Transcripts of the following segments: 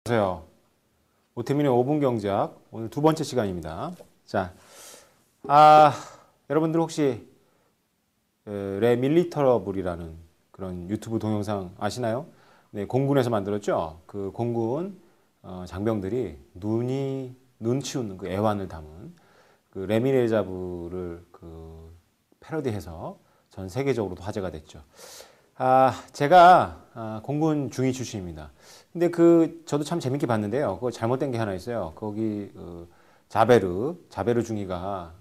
안녕하세요. 오태민의 5분 경제학 오늘 두 번째 시간입니다. 자, 여러분들 혹시 레 밀리터러블이라는 그런 유튜브 동영상 아시나요? 네, 공군에서 만들었죠. 그 공군 장병들이 눈 치우는 그 애환을 담은 그 레미레자브를 그 패러디해서 전 세계적으로도 화제가 됐죠. 제가 공군 중위 출신입니다. 근데 저도 참 재밌게 봤는데요. 그거 잘못된 게 하나 있어요. 거기 자베르 중위가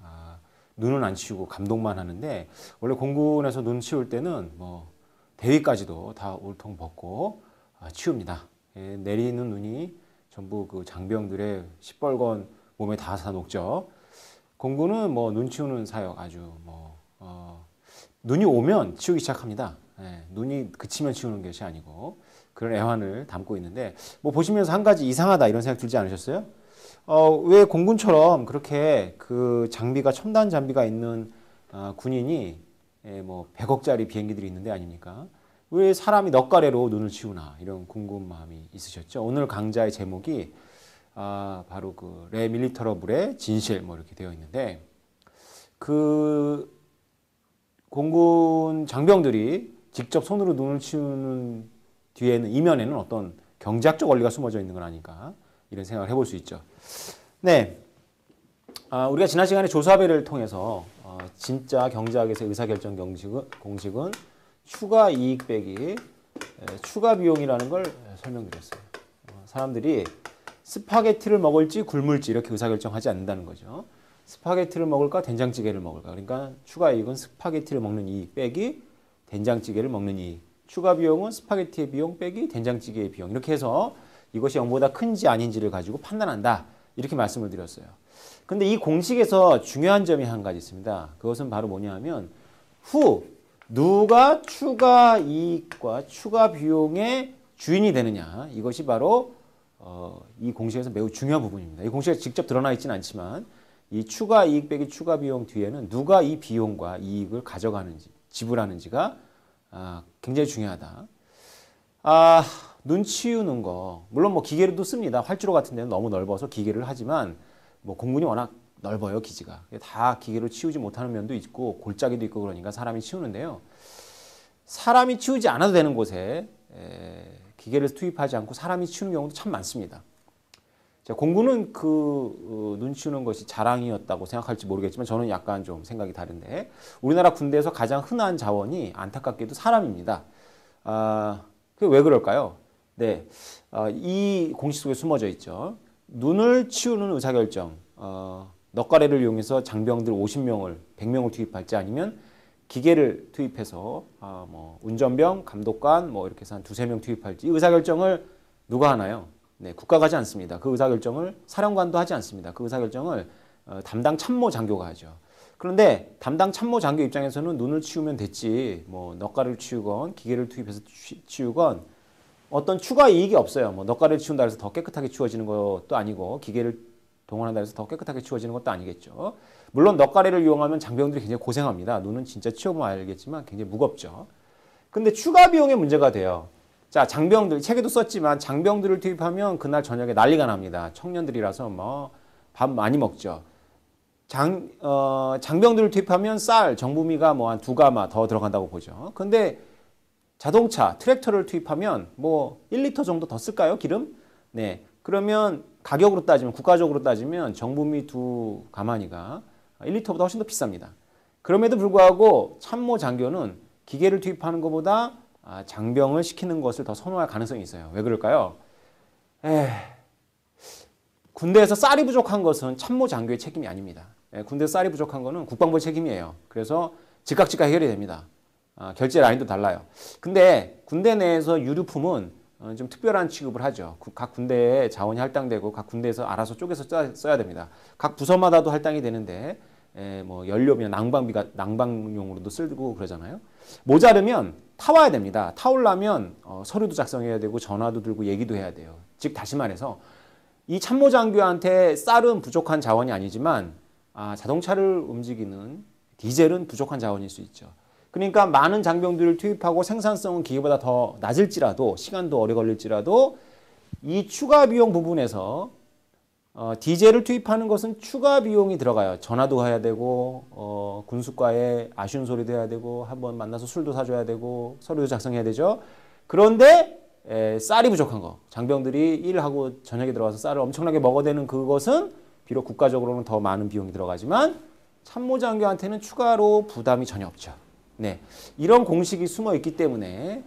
눈은 안 치우고 감독만 하는데, 원래 공군에서 눈 치울 때는 뭐 대위까지도 다 울통 벗고 치웁니다. 예, 내리는 눈이 전부 그 장병들의 시뻘건 몸에 닿아서 녹죠. 공군은 뭐 눈 치우는 사역 아주 눈이 오면 치우기 시작합니다. 예, 눈이 그치면 치우는 것이 아니고 그런 애환을 담고 있는데, 뭐 보시면서 한 가지 이상하다 이런 생각 들지 않으셨어요? 왜 공군처럼 그렇게 그 장비가 첨단 장비가 있는 군인이 뭐 100억짜리 비행기들이 있는데 아닙니까? 왜 사람이 넉가래로 눈을 치우나, 이런 궁금함이 있으셨죠? 오늘 강좌의 제목이 바로 그 레 밀리터러블의 진실 뭐 이렇게 되어 있는데, 그 공군 장병들이 직접 손으로 눈을 치우는 뒤에는, 이면에는 어떤 경제학적 원리가 숨어져 있는 건 아닐까, 이런 생각을 해볼 수 있죠. 네, 우리가 지난 시간에 조사배를 통해서 진짜 경제학에서 의사결정 공식은 추가 이익 빼기 추가 비용이라는 걸 설명드렸어요. 사람들이 스파게티를 먹을지 굶을지 이렇게 의사결정하지 않는다는 거죠. 스파게티를 먹을까 된장찌개를 먹을까. 그러니까 추가 이익은 스파게티를 먹는 이익 빼기 된장찌개를 먹는 이익. 추가 비용은 스파게티의 비용 빼기 된장찌개의 비용. 이렇게 해서 이것이 0보다 큰지 아닌지를 가지고 판단한다, 이렇게 말씀을 드렸어요. 근데 이 공식에서 중요한 점이 한 가지 있습니다. 그것은 바로 뭐냐 하면, 누가 추가 이익과 추가 비용의 주인이 되느냐, 이것이 바로 이 공식에서 매우 중요한 부분입니다. 이 공식에 직접 드러나 있지는 않지만 이 추가 이익 빼기 추가 비용 뒤에는 누가 이 비용과 이익을 가져가는지, 지불하는지가 굉장히 중요하다. 눈 치우는 거, 물론 뭐 기계로도 씁니다. 활주로 같은 데는 너무 넓어서 기계를 하지만, 뭐 공군이 워낙 넓어요, 기지가. 다 기계로 치우지 못하는 면도 있고 골짜기도 있고 그러니까 사람이 치우는데요. 사람이 치우지 않아도 되는 곳에 기계를 투입하지 않고 사람이 치우는 경우도 참 많습니다. 공군은 눈 치우는 것이 자랑이었다고 생각할지 모르겠지만 저는 약간 좀 생각이 다른데, 우리나라 군대에서 가장 흔한 자원이 안타깝게도 사람입니다. 그게 왜 그럴까요? 네, 이 공식 속에 숨어져 있죠. 눈을 치우는 의사결정, 넉가래를 이용해서 장병들 50명을 100명을 투입할지, 아니면 기계를 투입해서 뭐 운전병, 감독관 뭐 이렇게 해서 한 두세 명 투입할지, 이 의사결정을 누가 하나요? 네, 국가가 하지 않습니다. 그 의사결정을 사령관도 하지 않습니다. 그 의사결정을 담당 참모 장교가 하죠. 그런데 담당 참모 장교 입장에서는 눈을 치우면 됐지, 뭐 넉가를 치우건 기계를 투입해서 치우건 어떤 추가 이익이 없어요. 뭐 넉가를 치운다 해서 더 깨끗하게 치워지는 것도 아니고, 기계를 동원한다 해서 더 깨끗하게 치워지는 것도 아니겠죠. 물론 넉가래를 이용하면 장병들이 굉장히 고생합니다. 눈은 진짜 치워보면 알겠지만 굉장히 무겁죠. 근데 추가 비용의 문제가 돼요. 자, 장병들, 책에도 썼지만 장병들을 투입하면 그날 저녁에 난리가 납니다. 청년들이라서 뭐 밥 많이 먹죠. 장병들을 투입하면 쌀, 정부미가 뭐 한 2가마 더 들어간다고 보죠. 근데 자동차, 트랙터를 투입하면 뭐 1리터 정도 더 쓸까요, 기름? 네. 그러면 가격으로 따지면, 국가적으로 따지면 정부미 2가마니까 1리터보다 훨씬 더 비쌉니다. 그럼에도 불구하고 참모 장교는 기계를 투입하는 것보다 장병을 시키는 것을 더 선호할 가능성이 있어요. 왜 그럴까요? 군대에서 쌀이 부족한 것은 참모 장교의 책임이 아닙니다. 군대에서 쌀이 부족한 것은 국방부의 책임이에요. 그래서 즉각 해결이 됩니다. 결제 라인도 달라요. 근데 군대 내에서 유류품은 좀 특별한 취급을 하죠. 각 군대에 자원이 할당되고 각 군대에서 알아서 쪼개서 써야 됩니다. 각 부서마다도 할당이 되는데, 뭐 연료비나 난방용으로도 쓰고 그러잖아요. 모자르면 타와야 됩니다. 타오려면 서류도 작성해야 되고 전화도 들고 얘기도 해야 돼요. 즉 다시 말해서 이 참모장교한테 쌀은 부족한 자원이 아니지만 자동차를 움직이는 디젤은 부족한 자원일 수 있죠. 그러니까 많은 장병들을 투입하고 생산성은 기계보다 더 낮을지라도, 시간도 오래 걸릴지라도 이 추가 비용 부분에서 디젤을 투입하는 것은 추가 비용이 들어가요. 전화도 해야 되고 군수과에 아쉬운 소리도 해야 되고 한번 만나서 술도 사줘야 되고 서류도 작성해야 되죠. 그런데 쌀이 부족한 거, 장병들이 일하고 저녁에 들어가서 쌀을 엄청나게 먹어대는 그것은 비록 국가적으로는 더 많은 비용이 들어가지만 참모장교한테는 추가로 부담이 전혀 없죠. 네, 이런 공식이 숨어 있기 때문에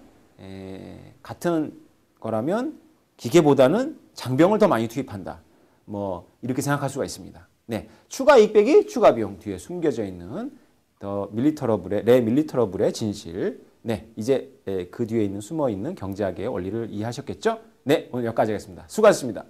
같은 거라면 기계보다는 장병을 더 많이 투입한다. 뭐 이렇게 생각할 수가 있습니다. 네, 추가 이익 빼기 추가 비용 뒤에 숨겨져 있는 레 밀리터러블의 진실. 네, 이제 그 뒤에 있는 숨어 있는 경제학의 원리를 이해하셨겠죠? 네, 오늘 여기까지 하겠습니다. 수고하셨습니다.